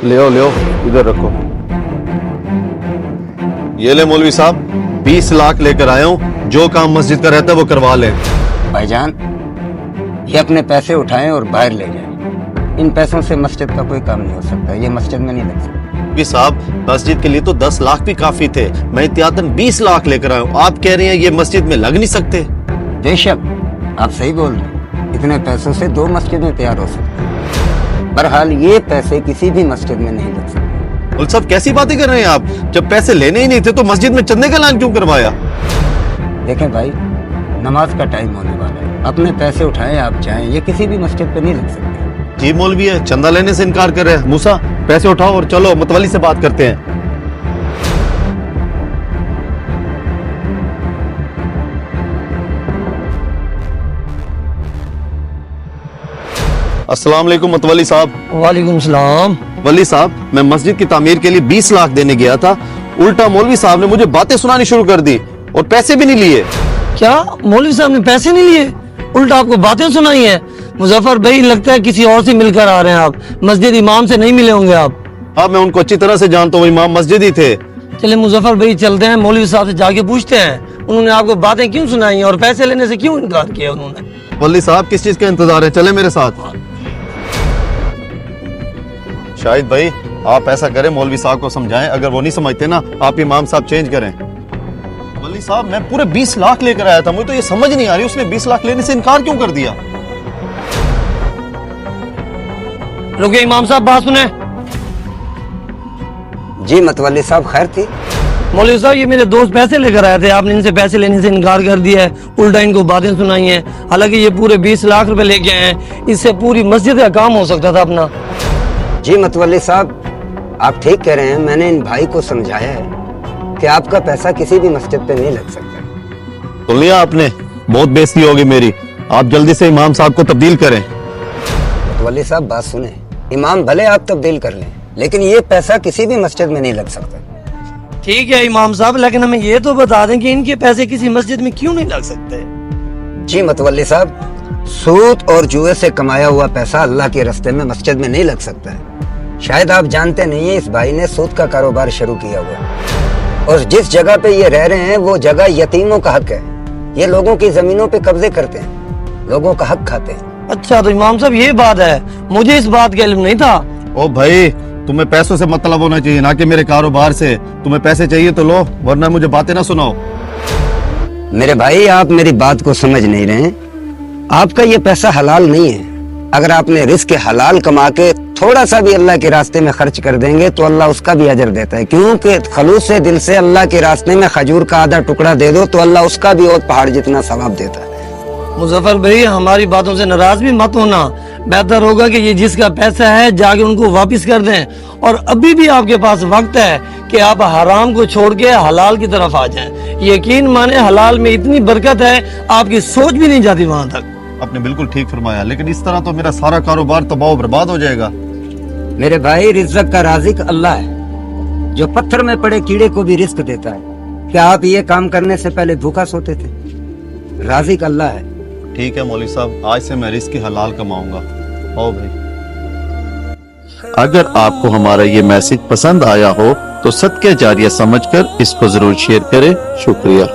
ले आओ इधर रखो। ये ले मौलवी साहब 20 लाख लेकर आया हूँ, जो काम मस्जिद का रहता है वो करवा ले। भाईजान, ये अपने पैसे उठाएं और बाहर ले जाएं। इन पैसों से मस्जिद का कोई काम नहीं हो सकता, ये मस्जिद में नहीं लग सकता। मौलवी साहब मस्जिद के लिए तो 10 लाख भी काफी थे, मैं एहतियातन 20 लाख लेकर आया हूँ। आप कह रहे हैं ये मस्जिद में लग नहीं सकते? बेशक आप सही बोल रहे हैं, इतने पैसों से 2 मस्जिदें तैयार हो सकती हैं। बहरहाल ये पैसे किसी भी मस्जिद में नहीं लग सकते। मौलवी साहब कैसी बातें कर रहे हैं आप? जब पैसे लेने ही नहीं थे तो मस्जिद में चंदे का ऐलान क्यों करवाया? देखें भाई, नमाज का टाइम होने वाला है, अपने पैसे उठाएं, आप जाएं, ये किसी भी मस्जिद पे नहीं लग सकते। जी मौलवी है, चंदा लेने से इनकार कर रहे हैं। मूसा पैसे उठाओ और चलो मतवली से बात करते हैं। अस्सलाम वालेकुम मतवली साहब। वालेकुम सलाम। वली साहब, मैं मस्जिद की तामीर के लिए 20 लाख देने गया था, उल्टा मौलवी साहब ने मुझे बातें सुनानी शुरू कर दी और पैसे भी नहीं लिए। क्या मौलवी साहब ने पैसे नहीं लिए, उल्टा आपको बातें सुनाई हैं? मुजफ्फर भाई, लगता है किसी और से मिलकर आ रहे हैं आप, मस्जिद इमाम से नहीं मिले होंगे आप। हाँ, मैं उनको अच्छी तरह से जानता हूँ, इमाम मस्जिद ही थे। चले मुजफ्फर भाई, चलते हैं मौलवी साहब से जाके पूछते हैं उन्होंने आपको बातें क्यों सुनाई और पैसे लेने से क्यों इनकार किया उन्होंने। वली साहब किस चीज का इंतजार है, चले मेरे साथ। शाहिद भाई आप ऐसा करें, मौलवी साहब को समझाएं, अगर वो नहीं समझते ना आप इमाम साहब चेंज करें। वली साहब मैं पूरे 20 लाख लेकर आया था, मुझे तो ये समझ नहीं आ रही उसने 20 लाख लेने से इनकार क्यों कर दिया। रुके इमाम साहब, बात सुने। जी मतवली साहब, खैर थी? मौलवी साहब, ये मेरे दोस्त पैसे लेकर आए थे, आपने इनसे पैसे लेने से इनकार कर दिया है, उल्टा इनको बातें सुनाई हैं। हालांकि ये पूरे 20 लाख रुपए लेके आए हैं, इससे पूरी मस्जिद का काम हो सकता था अपना। जी मतवली साहब, आप ठीक कह रहे हैं, मैंने इन भाई को समझाया है कि आपका पैसा किसी भी मस्जिद पे नहीं लग सकता। सुन लिया आपने, बहुत बेइज्जती होगी मेरी, आप जल्दी से इमाम साहब को तब्दील करें। मतवली साहब बात सुने, इमाम भले आप तब्दील कर लें, लेकिन ये पैसा किसी भी मस्जिद में नहीं लग सकता। ठीक है इमाम साहब, लेकिन हमें ये तो बता दें कि इनके पैसे किसी मस्जिद में क्यों नहीं लग सकते। जी मतवली साहब, सूद और जुए से कमाया हुआ पैसा अल्लाह के रास्ते में मस्जिद में नहीं लग सकता है। शायद आप जानते नहीं है, इस भाई ने सूद का कारोबार शुरू किया हुआ और जिस जगह पे ये रह रहे हैं वो जगह यतीमों का हक है। ये लोगों की जमीनों पे कब्जे करते हैं, लोगों का हक खाते हैं। अच्छा, तो इमाम साहब ये बात है, मुझे इस बात का इल्म नहीं था। ओ भाई, तुम्हें पैसों से मतलब होना चाहिए, ना कि मेरे कारोबार से। तुम्हें पैसे चाहिए तो लो, वरना मुझे बातें ना सुनाओ। मेरे भाई, आप मेरी बात को समझ नहीं रहे हैं। आपका ये पैसा हलाल नहीं है। अगर आपने रिस्क हलाल कमा के थोड़ा सा भी अल्लाह के रास्ते में खर्च कर देंगे तो अल्लाह उसका भी अजर देता है, क्योंकि खलूस से दिल से अल्लाह के रास्ते में खजूर का आधा टुकड़ा दे दो तो अल्लाह उसका भी और पहाड़ जितना सवाब देता है। मुजफ्फर भाई, हमारी बातों से नाराज भी मत होना, बेहतर होगा कि ये जिसका पैसा है जाके उनको वापस कर दें, और अभी भी आपके पास वक्त है कि आप हराम को छोड़ के हलाल की तरफ आ जाएं। यकीन माने, हलाल में इतनी बरकत है आपकी सोच भी नहीं जाती वहां तक। आपने बिल्कुल ठीक फरमाया, लेकिन इस तरह तो मेरा सारा कारोबार तबाह बर्बाद हो जाएगा। मेरे भाई, रिज़्क़ का राज़िक अल्लाह है, जो पत्थर में पड़े कीड़े को भी रिस्क देता है। क्या आप ये काम करने से पहले भूखा सोते थे? राज़िक अल्लाह है। ठीक है मौलवी साहब, आज से मैं रिस्क हलाल कमाऊंगा। आओ भाई। अगर आपको हमारा ये मैसेज पसंद आया हो तो सदके जारिया समझकर इसको जरूर शेयर करें। शुक्रिया।